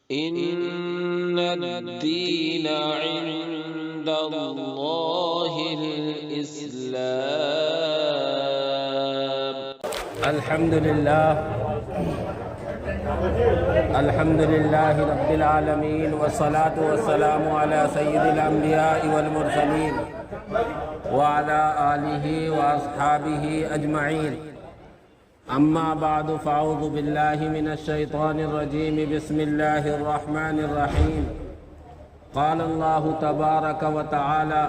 إن الدين عند الله الإسلام. الحمد لله رب العالمين، والصلاة والسلام على سيد الأنبياء والمرسلين وعلى آله وأصحابه أجمعين. أما بعد، فأعوذ بالله من الشيطان الرجيم. بسم الله الرحمن الرحيم. قال الله تبارك وتعالى: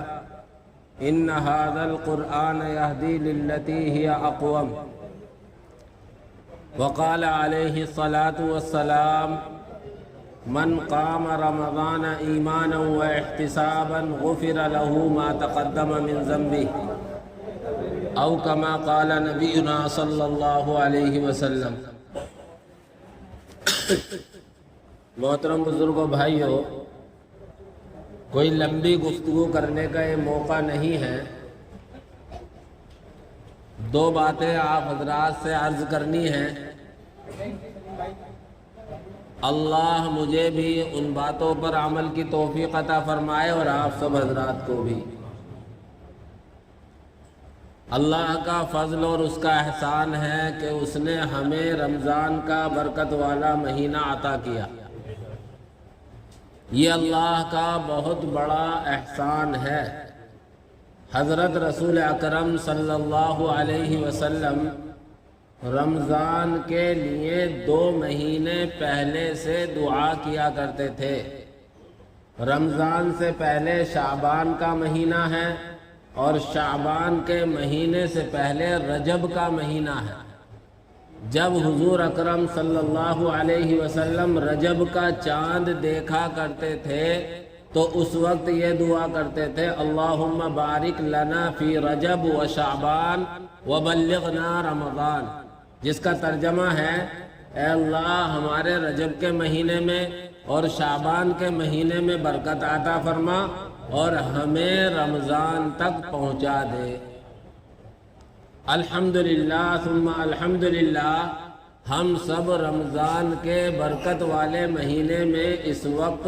إن هذا القرآن يهدي للتي هي أقوم. وقال عليه الصلاة والسلام: من قام رمضان إيمانا واحتسابا غفر له ما تقدم من ذنبه، او کما قال نبینا صلی اللہ علیہ وسلم. محترم بزرگوں، بھائیوں، کوئی لمبی گفتگو کرنے کا یہ موقع نہیں ہے. دو باتیں آپ حضرات سے عرض کرنی ہیں. اللہ مجھے بھی ان باتوں پر عمل کی توفیق عطا فرمائے اور آپ سب حضرات کو بھی. اللہ کا فضل اور اس کا احسان ہے کہ اس نے ہمیں رمضان کا برکت والا مہینہ عطا کیا. یہ اللہ کا بہت بڑا احسان ہے. حضرت رسول اکرم صلی اللہ علیہ وسلم رمضان کے لیے 2 مہینے پہلے سے دعا کیا کرتے تھے. رمضان سے پہلے شعبان کا مہینہ ہے اور شعبان کے مہینے سے پہلے رجب کا مہینہ ہے. جب حضور اکرم صلی اللہ علیہ وسلم رجب کا چاند دیکھا کرتے تھے تو اس وقت یہ دعا کرتے تھے: اللہم بارک لنا فی رجب و شعبان وبلغنا رمضان، جس کا ترجمہ ہے: اے اللہ ہمارے رجب کے مہینے میں اور شعبان کے مہینے میں برکت عطا فرما اور ہمیں رمضان تک پہنچا دے. الحمدللہ ثم الحمدللہ، ہم سب رمضان کے برکت والے مہینے میں اس وقت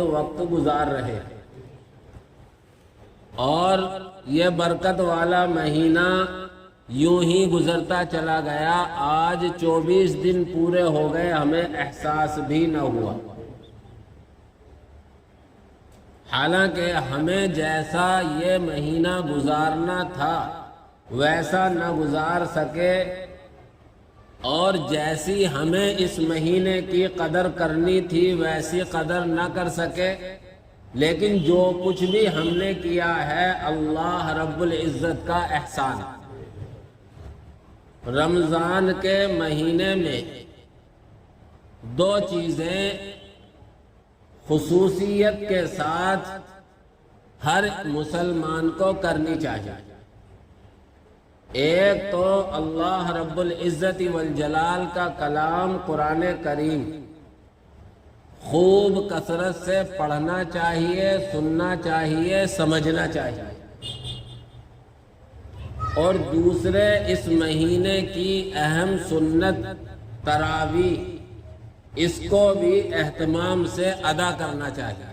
گزار رہے اور یہ برکت والا مہینہ یوں ہی گزرتا چلا گیا. آج 24 دن پورے ہو گئے، ہمیں احساس بھی نہ ہوا. حالانکہ ہمیں جیسا یہ مہینہ گزارنا تھا ویسا نہ گزار سکے، اور جیسی ہمیں اس مہینے کی قدر کرنی تھی ویسی قدر نہ کر سکے. لیکن جو کچھ بھی ہم نے کیا ہے اللہ رب العزت کا احسان. رمضان کے مہینے میں 2 چیزیں خصوصیت کے ساتھ ہر مسلمان کو کرنی چاہیے. ایک تو اللہ رب العزت والجلال کا کلام قرآن کریم خوب کثرت سے پڑھنا چاہیے، سننا چاہیے، سمجھنا چاہیے. اور دوسرے، اس مہینے کی اہم سنت تراویح، اس کو بھی اہتمام سے ادا کرنا چاہیے.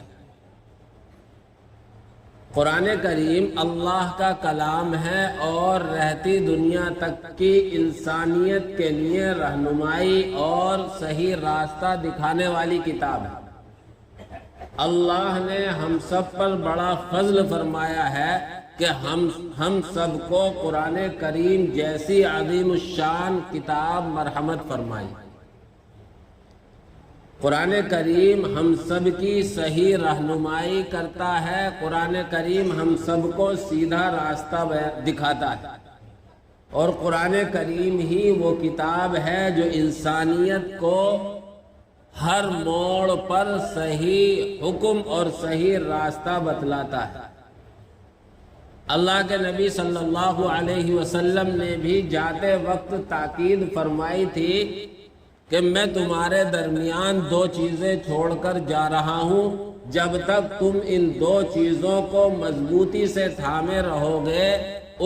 قرآن کریم اللہ کا کلام ہے اور رہتی دنیا تک کی انسانیت کے لیے رہنمائی اور صحیح راستہ دکھانے والی کتاب ہے. اللہ نے ہم سب پر بڑا فضل فرمایا ہے کہ ہم سب کو قرآن کریم جیسی عظیم الشان کتاب مرحمت فرمائی. قرآن کریم ہم سب کی صحیح رہنمائی کرتا ہے. قرآن کریم ہم سب کو سیدھا راستہ دکھاتا ہے. اور قرآن کریم ہی وہ کتاب ہے جو انسانیت کو ہر موڑ پر صحیح حکم اور صحیح راستہ بتلاتا ہے. اللہ کے نبی صلی اللہ علیہ وسلم نے بھی جاتے وقت تاکید فرمائی تھی کہ میں تمہارے درمیان 2 چیزیں چھوڑ کر جا رہا ہوں، جب تک تم ان 2 چیزوں کو مضبوطی سے تھامے رہو گے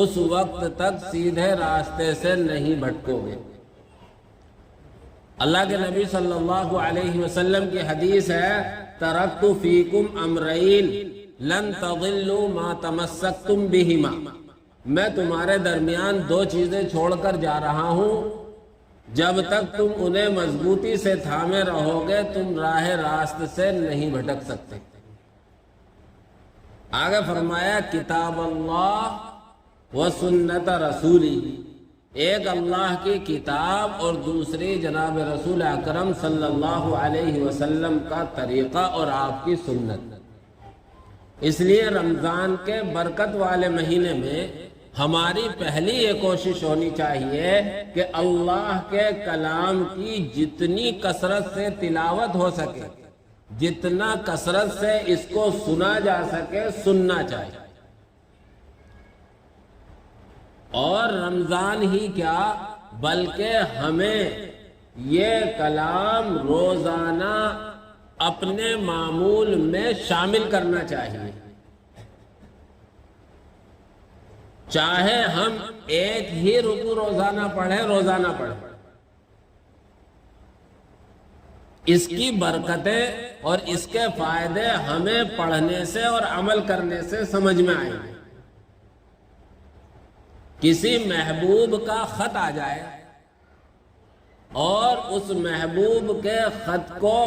اس وقت تک سیدھے راستے سے نہیں بھٹکو گے. اللہ کے نبی صلی اللہ علیہ وسلم کی حدیث ہے، ترکت فیکم امرین لن تضلوا ما تمسکتم بہما، میں تمہارے درمیان دو چیزیں چھوڑ کر جا رہا ہوں، جب تک تم انہیں مضبوطی سے تھامے رہو گے تم راہ راست سے نہیں بھٹک سکتے۔ آگے فرمایا کتاب اللہ و سنت رسولی، ایک اللہ کی کتاب اور دوسری جناب رسول اکرم صلی اللہ علیہ وسلم کا طریقہ اور آپ کی سنت۔ اس لیے رمضان کے برکت والے مہینے میں ہماری پہلی یہ کوشش ہونی چاہیے کہ اللہ کے کلام کی جتنی کثرت سے تلاوت ہو سکے، جتنا کثرت سے اس کو سنا جا سکے سننا چاہیے۔ اور رمضان ہی کیا بلکہ ہمیں یہ کلام روزانہ اپنے معمول میں شامل کرنا چاہیے، چاہے ہم ایک ہی رکوع روزانہ پڑھیں، اس کی برکتیں اور اس کے فائدے ہمیں پڑھنے سے اور عمل کرنے سے سمجھ میں آئیں گے۔ کسی محبوب کا خط آ جائے اور اس محبوب کے خط کو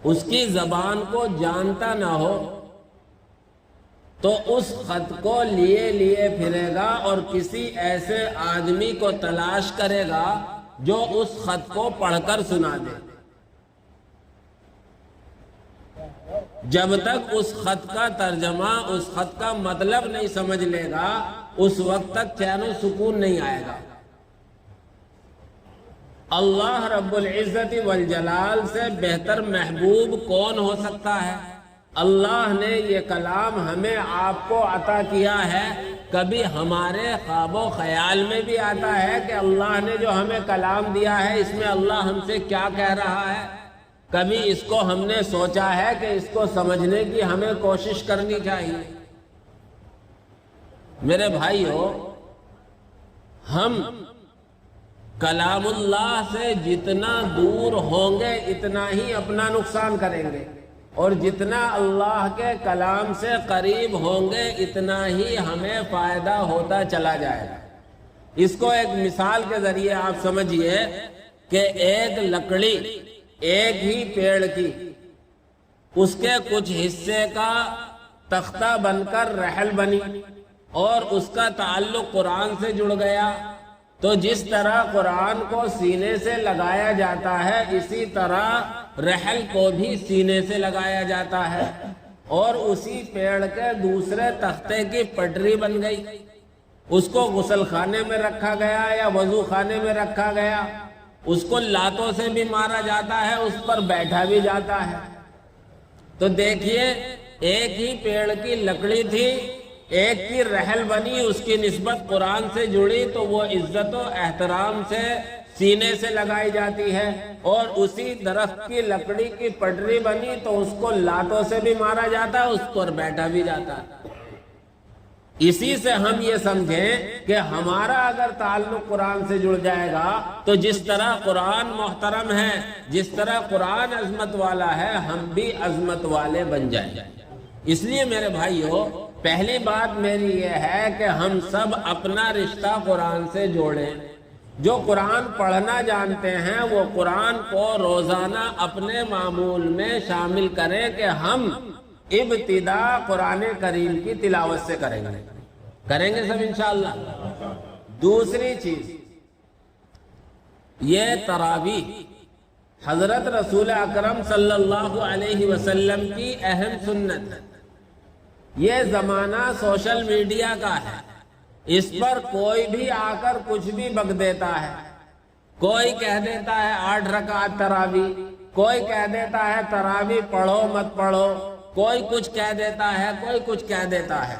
اس کی زبان کو جانتا نہ ہو تو اس خط کو لیے پھرے گا اور کسی ایسے آدمی کو تلاش کرے گا جو اس خط کو پڑھ کر سنا دے۔ جب تک اس خط کا ترجمہ، اس خط کا مطلب نہیں سمجھ لے گا اس وقت تک چین و سکون نہیں آئے گا۔ اللہ رب العزت والجلال سے بہتر محبوب کون ہو سکتا ہے؟ اللہ نے یہ کلام ہمیں آپ کو عطا کیا ہے۔ کبھی ہمارے خواب و خیال میں بھی آتا ہے کہ اللہ نے جو ہمیں کلام دیا ہے اس میں اللہ ہم سے کیا کہہ رہا ہے؟ کبھی اس کو ہم نے سوچا ہے کہ اس کو سمجھنے کی ہمیں کوشش کرنی چاہیے؟ میرے بھائیو، ہم کلام اللہ سے جتنا دور ہوں گے اتنا ہی اپنا نقصان کریں گے، اور جتنا اللہ کے کلام سے قریب ہوں گے اتنا ہی ہمیں فائدہ ہوتا چلا جائے گا۔ اس کو ایک مثال کے ذریعے آپ سمجھیے کہ ایک لکڑی ایک ہی پیڑ کی، اس کے کچھ حصے کا تختہ بن کر رحل بنی اور اس کا تعلق قرآن سے جڑ گیا، تو جس طرح قرآن کو سینے سے لگایا جاتا ہے اسی طرح رحل کو بھی سینے سے لگایا جاتا ہے، اور اسی پیڑ کے دوسرے تختے کی پٹری بن گئی، اس کو غسل خانے میں رکھا گیا یا وضو خانے میں رکھا گیا، اس کو لاتوں سے بھی مارا جاتا ہے، اس پر بیٹھا بھی جاتا ہے۔ تو دیکھیے ایک ہی پیڑ کی لکڑی تھی، ایک کی رحل بنی، اس کی نسبت قرآن سے جڑی تو وہ عزت و احترام سے سینے سے لگائی جاتی ہے، اور اسی درخت کی لکڑی کی پٹری بنی تو اس کو لاتوں سے بھی مارا جاتا ہے، اس پر بیٹھا بھی جاتا ہے۔ اسی سے ہم یہ سمجھیں کہ ہمارا اگر تعلق قرآن سے جڑ جائے گا تو جس طرح قرآن محترم ہے، جس طرح قرآن عظمت والا ہے، ہم بھی عظمت والے بن جائیں۔ اس لیے میرے بھائیو، پہلی بات میری یہ ہے کہ ہم سب اپنا رشتہ قرآن سے جوڑیں۔ جو قرآن پڑھنا جانتے ہیں وہ قرآن کو روزانہ اپنے معمول میں شامل کریں کہ ہم ابتدا قرآن کریم کی تلاوت سے کریں گے سب انشاءاللہ۔ دوسری چیز، یہ تراویح حضرت رسول اکرم صلی اللہ علیہ وسلم کی اہم سنت ہے۔ یہ زمانہ سوشل میڈیا کا ہے، اس پر کوئی بھی آ کر کچھ بھی بک دیتا ہے۔ کوئی کہہ دیتا ہے 8 رکعت تراویح، کوئی کہہ دیتا ہے تراویح پڑھو مت پڑھو، کوئی کچھ کہہ دیتا ہے، کوئی کچھ کہہ دیتا ہے۔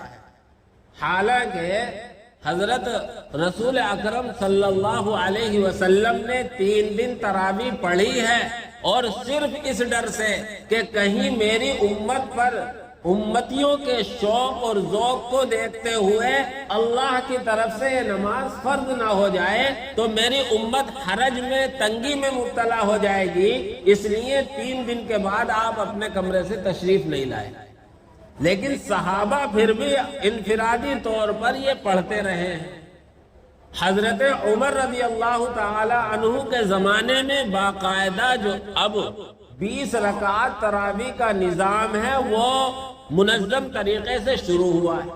حالانکہ حضرت رسول اکرم صلی اللہ علیہ وسلم نے 3 دن تراویح پڑھی ہے، اور صرف اس ڈر سے کہ کہیں میری امت پر امتیوں کے شوق اور ذوق کو دیکھتے ہوئے اللہ کی طرف سے یہ نماز فرض نہ ہو جائے تو میری امت حرج میں، تنگی میں مبتلا ہو جائے گی، اس لیے 3 دن کے بعد آپ اپنے کمرے سے تشریف نہیں لائے۔ لیکن صحابہ پھر بھی انفرادی طور پر یہ پڑھتے رہے ہیں۔ حضرت عمر رضی اللہ تعالی عنہ کے زمانے میں باقاعدہ جو اب 20 رکعات تراویح کا نظام ہے وہ منظم طریقے سے شروع ہوا ہے،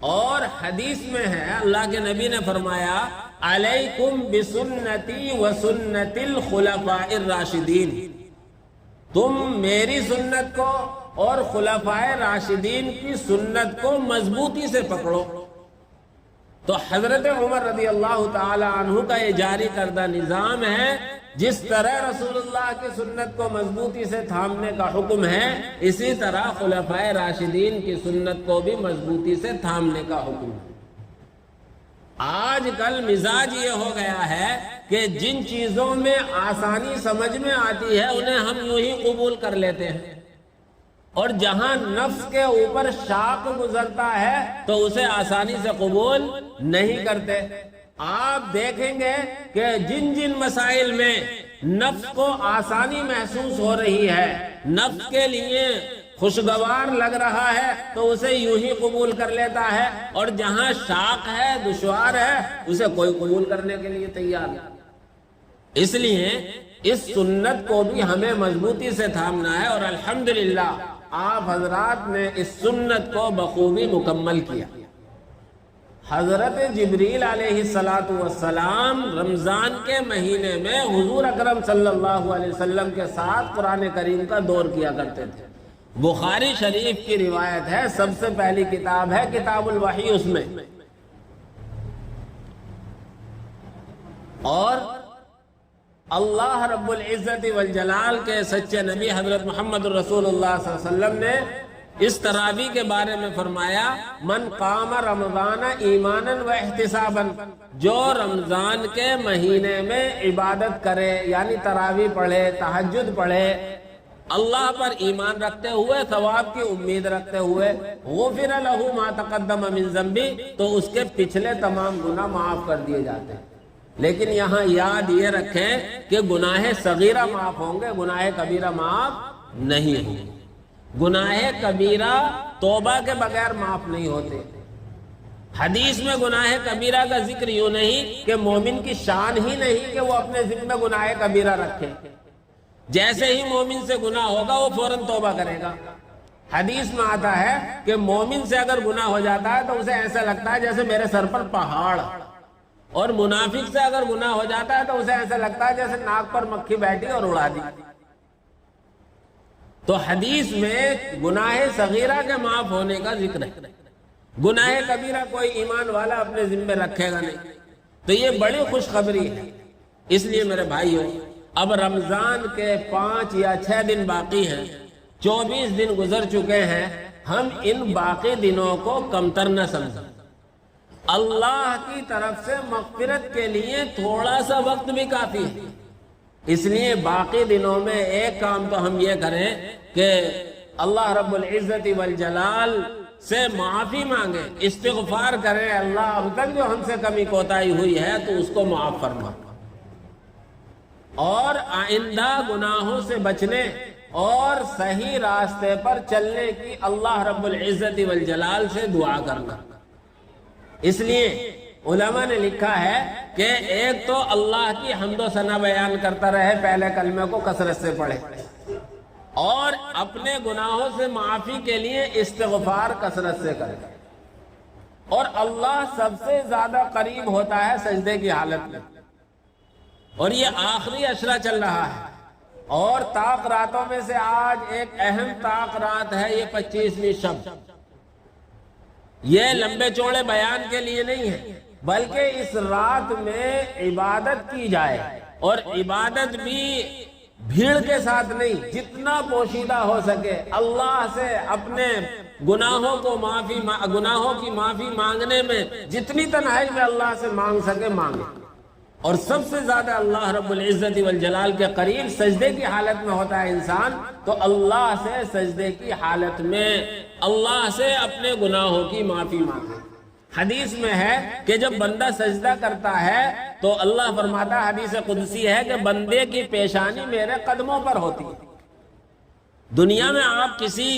اور حدیث میں ہے اللہ کے نبی نے فرمایا علیکم بسنتی وسنت الخلفاء الراشدین، تم میری سنت کو اور خلفائے راشدین کی سنت کو مضبوطی سے پکڑو۔ تو حضرت عمر رضی اللہ تعالی عنہ کا یہ جاری کردہ نظام ہے، جس طرح رسول اللہ کی سنت کو مضبوطی سے تھامنے کا حکم ہے، اسی طرح خلفائے راشدین کی سنت کو بھی مضبوطی سے تھامنے کا حکم ہے۔ آج کل مزاج یہ ہو گیا ہے کہ جن چیزوں میں آسانی سمجھ میں آتی ہے انہیں ہم یوں ہی قبول کر لیتے ہیں، اور جہاں نفس کے اوپر شاق گزرتا ہے تو اسے آسانی سے قبول نہیں کرتے۔ آپ دیکھیں گے کہ جن جن مسائل میں نفس کو آسانی محسوس ہو رہی ہے، نفس کے لیے خوشگوار لگ رہا ہے تو اسے یوں ہی قبول کر لیتا ہے، اور جہاں شاق ہے، دشوار ہے، اسے کوئی قبول کرنے کے لیے تیار نہیں۔ اس لیے اس سنت کو بھی ہمیں مضبوطی سے تھامنا ہے، اور الحمدللہ آپ حضرات نے اس سنت کو بخوبی مکمل کیا۔ حضرت جبریل علیہ السلام رمضان کے مہینے میں حضور اکرم صلی اللہ علیہ وسلم کے ساتھ قرآن کریم کا دور کیا کرتے تھے۔ بخاری شریف کی روایت ہے، سب سے پہلی کتاب ہے کتاب الوحی، اس میں اور اللہ رب العزت والجلال کے سچے نبی حضرت محمد رسول اللہ صلی اللہ علیہ وسلم نے اس تراویح کے بارے میں فرمایا من قام رمضان ایمانا و احتسابا، جو رمضان کے مہینے میں عبادت کرے یعنی تراویح پڑھے، تہجد پڑھے، اللہ پر ایمان رکھتے ہوئے، ثواب کی امید رکھتے ہوئے، غفر لہ ما تقدم من ذنبہ، تو اس کے پچھلے تمام گناہ معاف کر دیے جاتے ہیں۔ لیکن یہاں یاد یہ رکھیں کہ گناہ صغیرہ معاف ہوں گے، گناہ کبیرہ معاف نہیں ہوں گے۔ گناہ کبیرہ توبہ کے بغیر معاف نہیں ہوتے۔ حدیث میں گناہ کبیرہ کا ذکر یوں نہیں کہ مومن کی شان ہی نہیں کہ وہ اپنے ذمہ گناہ کبیرہ رکھے، جیسے ہی مومن سے گناہ ہوگا وہ فوراً توبہ کرے گا۔ حدیث میں آتا ہے کہ مومن سے اگر گناہ ہو جاتا ہے تو اسے ایسا لگتا ہے جیسے میرے سر پر پہاڑ، اور منافق سے اگر گناہ ہو جاتا ہے تو اسے ایسا لگتا ہے جیسے ناک پر مکھی بیٹھی اور اڑا دی۔ تو حدیث میں گناہ صغیرہ کے معاف ہونے کا ذکر ہے، گناہ کبیرہ کوئی ایمان والا اپنے ذمہ رکھے گا نہیں۔ تو یہ بڑی خوشخبری ہے۔ اس لیے میرے بھائیوں، اب رمضان کے 5 یا 6 دن باقی ہیں، 24 دن گزر چکے ہیں، ہم ان باقی دنوں کو کمتر نہ سمجھیں۔ اللہ کی طرف سے مغفرت کے لیے تھوڑا سا وقت بھی کافی ہے۔ اس لیے باقی دنوں میں ایک کام تو ہم یہ کریں کہ اللہ رب العزت والجلال سے معافی مانگیں، استغفار کریں، اللہ اب تک جو ہم سے کمی کوتاہی ہوئی ہے تو اس کو معاف فرما، اور آئندہ گناہوں سے بچنے اور صحیح راستے پر چلنے کی اللہ رب العزت والجلال سے دعا کرنا۔ اس لیے علماء نے لکھا ہے کہ ایک تو اللہ کی حمد و ثنا بیان کرتا رہے، پہلے کلمے کو کثرت سے پڑھے، اور اپنے گناہوں سے معافی کے لیے استغفار کثرت سے کرے، اور اللہ سب سے زیادہ قریب ہوتا ہے سجدے کی حالت میں، اور یہ آخری عشرہ چل رہا ہے، اور طاق راتوں میں سے آج ایک اہم طاق رات ہے، یہ 25ویں شب۔ یہ لمبے چوڑے بیان کے لیے نہیں ہے، بلکہ اس رات میں عبادت کی جائے، اور عبادت بھی بھیڑ کے ساتھ نہیں، جتنا پوشیدہ ہو سکے اللہ سے اپنے گناہوں کی معافی مانگنے میں جتنی تنہائی میں اللہ سے مانگ سکے مانگے، اور سب سے زیادہ اللہ رب العزت والجلال کے قریب سجدے کی حالت میں ہوتا ہے انسان، تو اللہ سے سجدے کی حالت میں اللہ سے اپنے گناہوں کی معافی مانگے۔ حدیث میں ہے کہ جب بندہ سجدہ کرتا ہے تو اللہ فرماتا ہے، حدیث قدسی ہے، کہ بندے کی پیشانی میرے قدموں پر ہوتی ہے۔ دنیا میں آپ کسی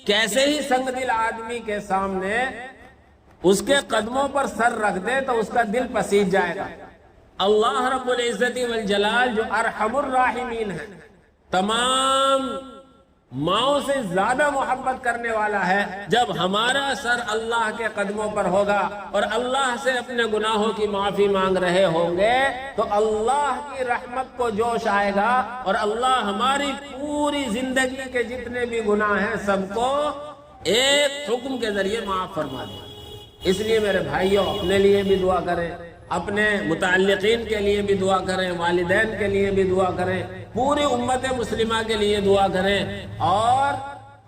کیسے ہی سنگ دل آدمی کے سامنے اس کے قدموں پر سر رکھ دے تو اس کا دل پسیج جائے گا۔ اللہ رب العزت والجلال جو ارحم الراحمین ہے، تمام ماؤں سے زیادہ محبت کرنے والا ہے، جب ہمارا سر اللہ کے قدموں پر ہوگا اور اللہ سے اپنے گناہوں کی معافی مانگ رہے ہوں گے تو اللہ کی رحمت کو جوش آئے گا، اور اللہ ہماری پوری زندگی کے جتنے بھی گناہ ہیں سب کو ایک حکم کے ذریعے معاف فرما دے۔ اس لیے میرے بھائیوں، اپنے لیے بھی دعا کریں، اپنے متعلقین کے لیے بھی دعا کریں، والدین کے لیے بھی دعا کریں، پوری امت مسلمہ کے لیے دعا کریں، اور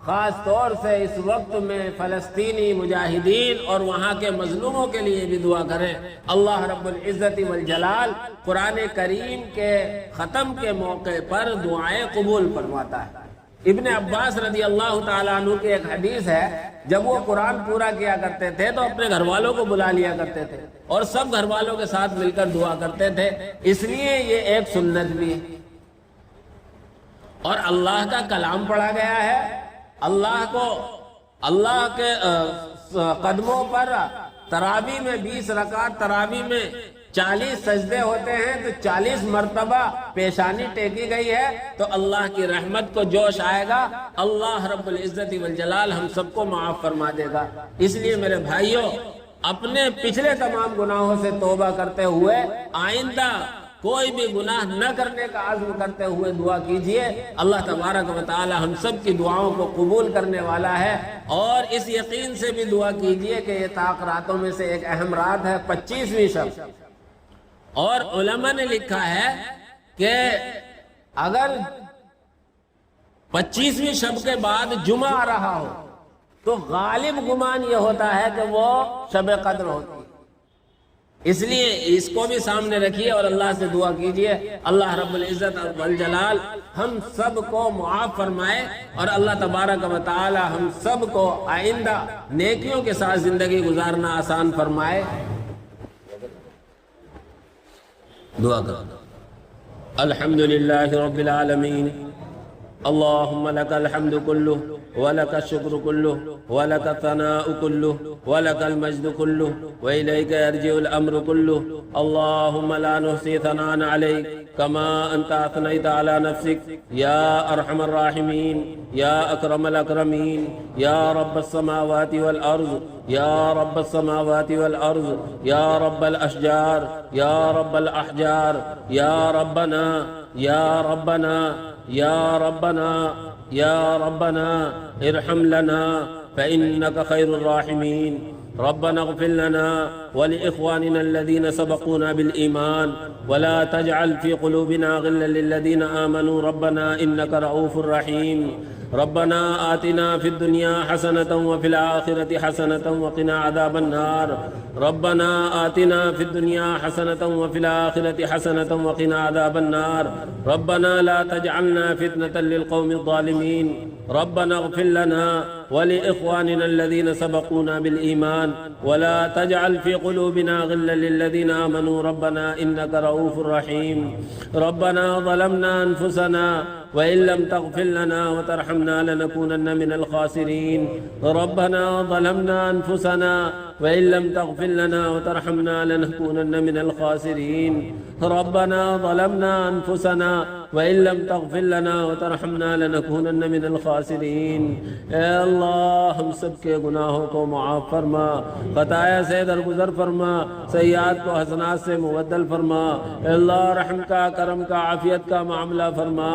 خاص طور سے اس وقت میں فلسطینی مجاہدین اور وہاں کے مظلوموں کے لیے بھی دعا کریں۔ اللہ رب العزت والجلال قرآن کریم کے ختم کے موقع پر دعائیں قبول فرماتا ہے۔ ابن عباس رضی اللہ تعالیٰ عنہ کی ایک حدیث ہے، جب وہ قرآن پورا کیا کرتے تھے تو اپنے گھر والوں کو بلا لیا کرتے تھے اور سب گھر والوں کے ساتھ مل کر دعا کرتے تھے، اس لیے یہ ایک سنت بھی ہے۔ اور اللہ کا کلام پڑھا گیا ہے، اللہ کو اللہ کے قدموں پر تراویح میں 20 رکعت، تراویح میں 40 سجدے ہوتے ہیں، تو 40 مرتبہ پیشانی ٹیکی گئی ہے، تو اللہ کی رحمت کو جوش آئے گا، اللہ رب العزت والجلال ہم سب کو معاف فرما دے گا۔ اس لیے میرے بھائیوں، اپنے پچھلے تمام گناہوں سے توبہ کرتے ہوئے آئندہ کوئی بھی گناہ نہ کرنے کا عزم کرتے ہوئے دعا کیجئے۔ اللہ تبارک و تعالی ہم سب کی دعاؤں کو قبول کرنے والا ہے، اور اس یقین سے بھی دعا کیجئے کہ یہ طاق راتوں میں سے ایک اہم رات ہے، 25ویں شب، اور علماء نے لکھا ہے کہ اگر 25ویں شب کے بعد جمعہ آ رہا ہو تو غالب گمان یہ ہوتا ہے کہ وہ شب قدر ہوتی ہے۔ اس لیے اس کو بھی سامنے رکھیے اور اللہ سے دعا کیجئے، اللہ رب العزت والجلال ہم سب کو معاف فرمائے، اور اللہ تبارک و تعالی ہم سب کو آئندہ نیکیوں کے ساتھ زندگی گزارنا آسان فرمائے۔ دعا کرو۔ الحمدللہ رب العالمین، اللہم لک الحمد کلہ ولک الشکر کلہ ولک الثناء کلہ ولک المجد کلہ وإلیک یرجع الامر کلہ، اللہم لا نحصی ثناء علیک کما انت اثنیت علی نفسک یا ارحم الراحمین یا اکرم الاکرمین یا رب السماوات والارض یا رب السماوات والارض یا رب الاشجار یا رب الاحجار یا ربنا یا ربنا یا ربنا یا ربنا ارحم لنا فإنك خير الراحمين، ربنا اغفر لنا ولإخواننا الذين سبقونا بالإيمان ولا تجعل في قلوبنا غلا للذين آمنوا ربنا إنك رؤوف رحيم، ربنا آتنا في الدنيا حسنة وفي الآخرة حسنة وقنا عذاب النار، ربنا آتنا في الدنيا حسنة وفي الآخرة حسنة وقنا عذاب النار، ربنا لا تجعلنا فتنة للقوم الظالمين، ربنا اغفر لنا ولإخواننا الذين سبقونا بالإيمان ولا تجعل في قلوبنا غلا للذين آمنوا ربنا إنك رؤوف رحيم، ربنا ظلمنا أنفسنا وإن لم تغفر لنا وترحمنا لنكونن من الخاسرين، ربنا ظلمنا أنفسنا وإن لم تغفر لنا وترحمنا لنكونن من الخاسرين، ربنا ظلمنا أنفسنا وإن لم تغفر لنا وترحمنا لنكونن من الخاسرين۔ اے اللہ ہم سب کے گناہوں کو معاف فرما، خطایا سے درگزر فرما، سیئات کو حسنات سے مبدل فرما، اے اللہ رحم کا، کرم کا، عافیت کا معاملہ فرما،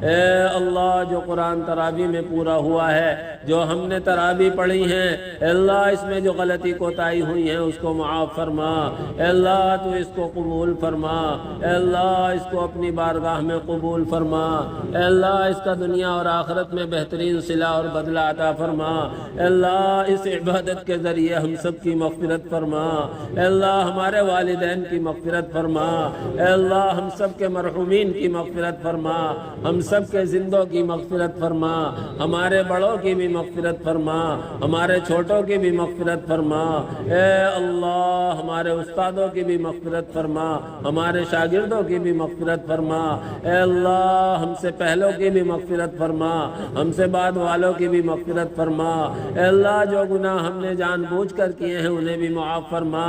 اے اللہ جو قرآن تراویح میں پورا ہوا ہے، جو ہم نے تراویح پڑھی ہیں، اے اللہ اس میں جو غلطی کوتاہی ہوئی ہیں اس کو معاف فرما، اے اللہ تو اس کو قبول فرما، اے اللہ اس کو اپنی بارگاہ میں قبول فرما، اے اللہ اس کا دنیا اور آخرت میں بہترین صلہ اور بدلہ عطا فرما، اے اللہ اس عبادت کے ذریعے ہم سب کی مغفرت فرما، اے اللہ ہمارے والدین کی مغفرت فرما، اے اللہ ہم سب کے مرحومین کی مغفرت فرما، ہم سب کے زندوں کی مغفرت فرما، ہمارے بڑوں کی بھی مغفرت فرما، ہمارے چھوٹوں کی بھی مغفرت فرما، اے اللہ ہمارے استادوں کی بھی مغفرت فرما، ہمارے شاگردوں کی بھی مغفرت فرما، اے اللہ ہم سے پہلوں کی بھی مغفرت فرما، ہم سے بعد والوں کی بھی مغفرت فرما، اے اللہ جو گناہ ہم نے جان بوجھ کر کیے ہیں انہیں بھی معاف فرما،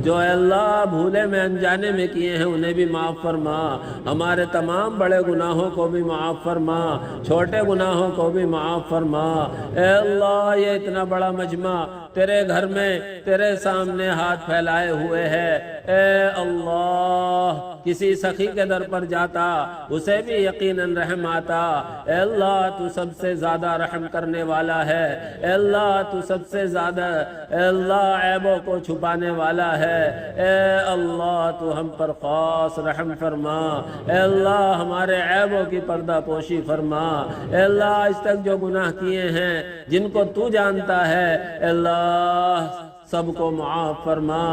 جو اے اللہ بھولے میں انجانے میں کیے ہیں انہیں بھی معاف فرما، ہمارے تمام بڑے گناہوں کو بھی معاف فرما، چھوٹے گناہوں کو بھی معاف فرما، اے اللہ یہ اتنا بڑا مجمع تیرے گھر میں تیرے سامنے ہاتھ پھیلائے ہوئے ہے، اے اللہ کسی سخی کے در پر جاتا اسے بھی یقیناً رحم آتا، اے اللہ تو سب سے زیادہ رحم کرنے والا ہے، اے اللہ تو سب سے زیادہ اے اللہ عیبوں کو چھپانے والا ہے، اے اللہ تو ہم پر خاص رحم فرما، اے اللہ ہمارے عیبوں کی پردہ پوشی فرما، اے اللہ آج تک جو گناہ کیے ہیں جن کو تو جانتا ہے اے اللہ سب کو معاف فرما،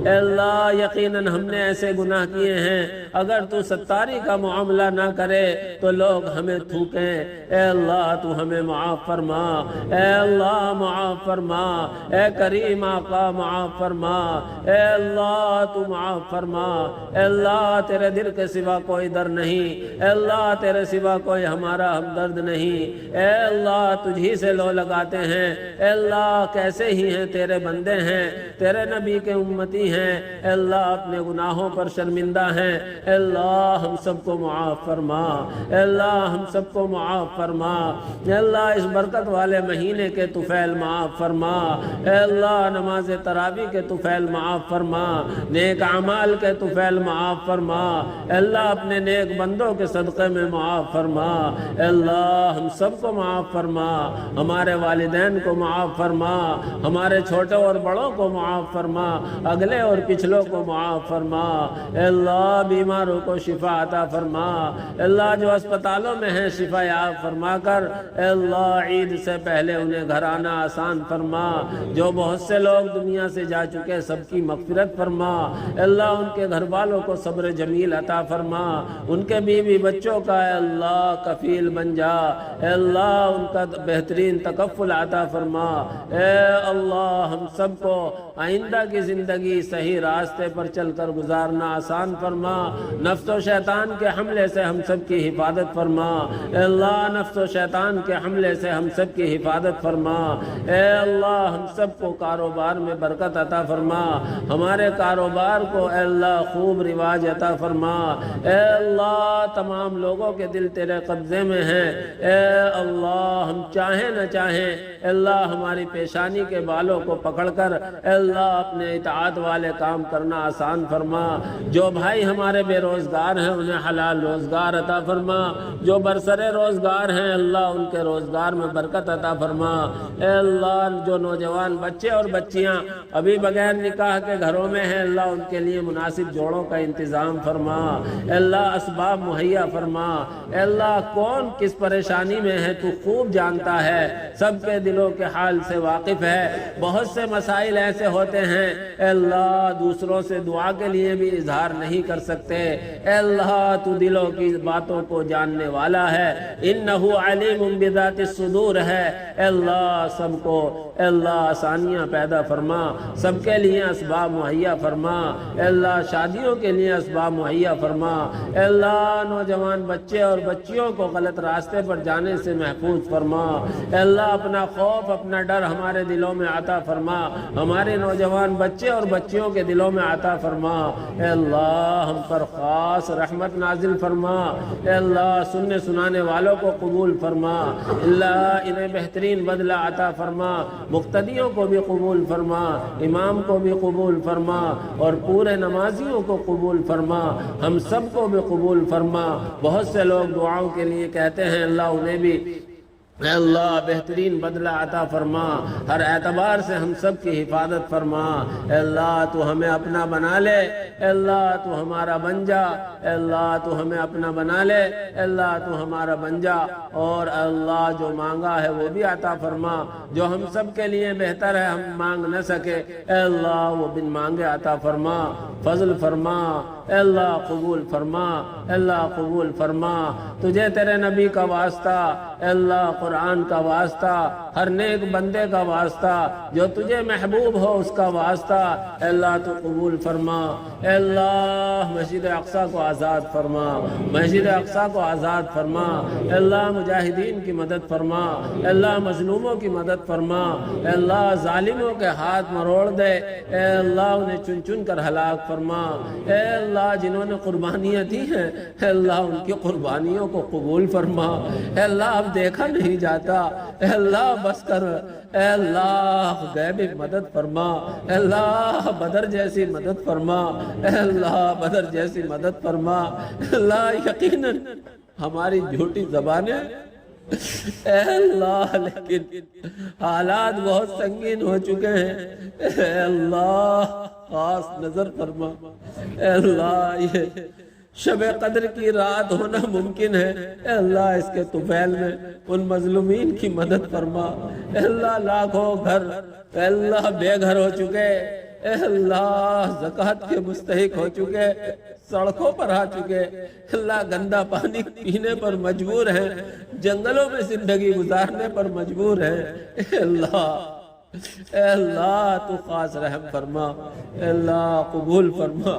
اے اللہ یقیناً ہم نے ایسے گناہ کیے ہیں اگر تو ستاری کا معاملہ نہ کرے تو لوگ ہمیں تھوکیں، اے اللہ تو ہمیں معاف فرما، اے اللہ معاف فرما، اے کریم آقا معاف فرما، اے اللہ تو معاف فرما، اے اللہ تیرے دل کے سوا کوئی در نہیں، اے اللہ تیرے سوا کوئی ہمارا ہمدرد نہیں، اے اللہ تجھی سے لو لگاتے ہیں، اے اللہ کیسے ہی ہیں تیرے بندے ہیں، تیرے نبی کے امتی ہیں، اے اللہ اپنے گناہوں پر شرمندہ ہیں، اے اللہ ہم سب کو معاف فرما، اے اللہ ہم سب کو معاف فرما، اے اللہ اس برکت والے مہینے کے طفیل معاف فرما، اے اللہ نماز تراویح کے طفیل معاف فرما، نیک اعمال کے طفیل معاف فرما، اے اللہ اپنے نیک بندوں کے صدقے میں معاف فرما، اے اللہ ہم سب کو معاف فرما، ہمارے والدین کو معاف فرما، ہمارے چھوٹوں اور بڑوں کو معاف فرما، اگلے اور پچھلوں کو معاف فرما، اے اللہ بیماروں کو شفا عطا فرما، اے اللہ جو اسپتالوں میں ہیں شفا یاب فرما کر، اے اللہ عید سے پہلے انہیں گھر آنا آسان فرما، جو بہت سے لوگ دنیا سے جا چکے سب کی مغفرت فرما، اے اللہ ان کے گھر والوں کو صبر جمیل عطا فرما، ان کے بیوی بچوں کا اے اللہ کفیل بن جا، اے اللہ ان کا بہترین تکفل عطا فرما، اے اللہ ہم سب کو آئندہ کی زندگی صحیح راستے پر چل کر گزارنا آسان فرما، نفس و شیطان کے حملے سے ہم سب کی حفاظت فرما، اے اللہ نفس و شیطان کے حملے سے ہم سب کی حفاظت فرما، اے اللہ ہم سب کو کاروبار میں برکت عطا فرما، ہمارے کاروبار کو اے اللہ خوب رواج عطا فرما، اے اللہ تمام لوگوں کے دل تیرے قبضے میں ہیں، اے اللہ ہم چاہیں نہ چاہیں اے اللہ ہماری پیشانی کے بالوں کو پکڑ کر اے اللہ اپنے اطاعت والے کام کرنا آسان فرما، جو بھائی ہمارے بے روزگار ہیں انہیں حلال روزگار عطا فرما، جو برسر روزگار ہیں اللہ ان کے روزگار میں برکت عطا فرما، اے اللہ جو نوجوان بچے اور بچیاں ابھی بغیر نکاح کے گھروں میں ہیں اللہ ان کے لیے مناسب جوڑوں کا انتظام فرما، اے اللہ اسباب مہیا فرما، اے اللہ کون کس پریشانی میں ہے تو خوب جانتا ہے، سب کے دلوں کے حال سے واقف ہے، بہت سے مسائل ایسے ہوتے ہیں اے اللہ دوسروں سے دعا کے لیے بھی اظہار نہیں کر سکتے، اے اللہ تو دلوں کی باتوں کو جاننے والا ہے، انہو علیم بذات الصدور ہے، اے اللہ سب کو اے اللہ آسانیاں پیدا فرما، سب کے لیے اسباب مہیا فرما، اے اللہ شادیوں کے لیے اسباب مہیا فرما، اے اللہ نوجوان بچے اور بچیوں کو غلط راستے پر جانے سے محفوظ فرما، اے اللہ اپنا خوف اپنا ڈر ہمارے دلوں میں عطا فرما، ہمارے نوجوان بچے اور بچیوں کے دلوں میں عطا فرما۔ اے اللہ ہم پر خاص رحمت نازل فرما۔ اے اللہ سننے سنانے والوں کو قبول فرما۔ اللہ انہیں بہترین بدلہ عطا فرما، مقتدیوں کو بھی قبول فرما، امام کو بھی قبول فرما، اور پورے نمازیوں کو قبول فرما، ہم سب کو بھی قبول فرما۔ بہت سے لوگ دعاؤں کے لیے کہتے ہیں، اللہ انہیں بھی اے اللہ بہترین بدلہ عطا فرما، ہر اعتبار سے ہم سب کی حفاظت فرما۔ اے اللہ تو ہمیں اپنا بنا لے، اے اللہ تو ہمارا بن جا، اے اللہ تو ہمیں اپنا بنا لے، اے اللہ تو ہمارا بن جا، اور اے اللہ جو مانگا ہے وہ بھی عطا فرما، جو ہم سب کے لیے بہتر ہے ہم مانگ نہ سکے، اے اللہ وہ بن مانگے عطا فرما، فضل فرما، اے اللہ قبول فرما، اے اللہ قبول فرما۔ تجھے تیرے نبی کا واسطہ، اے اللہ قرآن کا واسطہ، ہر نیک بندے کا واسطہ، جو تجھے محبوب ہو اس کا واسطہ، اے اللہ تو قبول فرما۔ اے اللہ مسجد اقصی کو آزاد فرما، مسجد اقصی کو آزاد فرما۔ اے اللہ مجاہدین کی مدد فرما، اے اللہ مظلوموں کی مدد فرما، اے اللہ ظالموں کے ہاتھ مروڑ دے، اے اللہ انہیں چن چن کر ہلاک فرما۔ اے اللہ جنہوں نے قربانیاں دی ہیں، اے اللہ ان کی قربانیوں کو قبول فرما۔ اے اللہ اب دیکھا نہیں جاتا، اے اللہ بس کر، اے اللہ غیبی مدد فرما، اے اللہ بدر جیسی مدد فرما، اے اللہ بدر جیسی مدد فرما۔ اے اللہ یقیناً ہماری جھوٹی زبانیں اے اللہ لیکن حالات بہت سنگین ہو چکے ہیں، اے اللہ خاص نظر فرما۔ اے اللہ یہ شب قدر کی رات ہونا ممکن ہے، اے اللہ اس کے طفیل میں ان مظلومین کی مدد فرما۔ اے اللہ لاکھوں گھر اے اللہ بے گھر ہو چکے، اے اللہ زکوٰۃ کے مستحق ہو چکے، سڑکوں پر آ چکے، اللہ گندا پانی پینے پر مجبور ہیں، جنگلوں میں زندگی گزارنے پر مجبور ہیں۔ اے اللہ تو خاص رحم فرما، اے اللہ قبول فرما،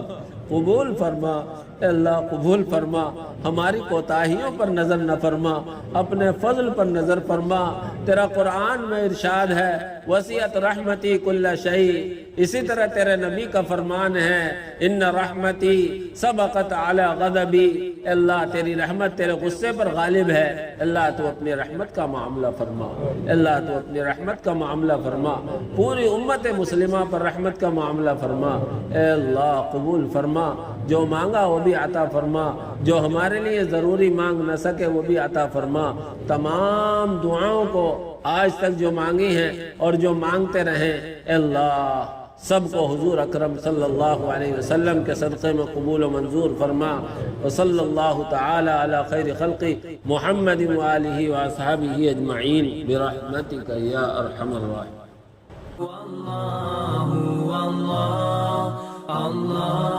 قبول فرما، اے اللہ قبول فرما۔ ہماری کوتاہیوں پر نظر نہ فرما، اپنے فضل پر نظر فرما۔ تیرا قرآن میں ارشاد ہے وسعت رحمتی کل شیء، اسی طرح تیرے نبی کا فرمان ہے ان رحمتی سبقت علی غضبی، اے اللہ تیری رحمت تیرے غصے پر غالب ہے، اللہ تو اپنی رحمت کا معاملہ فرما، اللہ تو اپنی رحمت کا معاملہ فرما، پوری امت مسلمہ پر رحمت کا معاملہ فرما۔ اے اللہ قبول فرما، جو مانگا وہ بھی عطا فرما، جو ہمارے لیے ضروری مانگ نہ سکے وہ بھی عطا فرما۔ تمام دعاؤں کو آج تک جو مانگی ہیں اور جو مانگتے رہیں، اے اللہ سب کو حضور اکرم صلی اللہ علیہ وسلم کے صدقے میں قبول و منظور فرما۔ وصلی اللہ تعالی علی خیر خلقی محمد وآلہ واصحابہ اجمعین برحمتک یا ارحم الراحمین۔ اللہ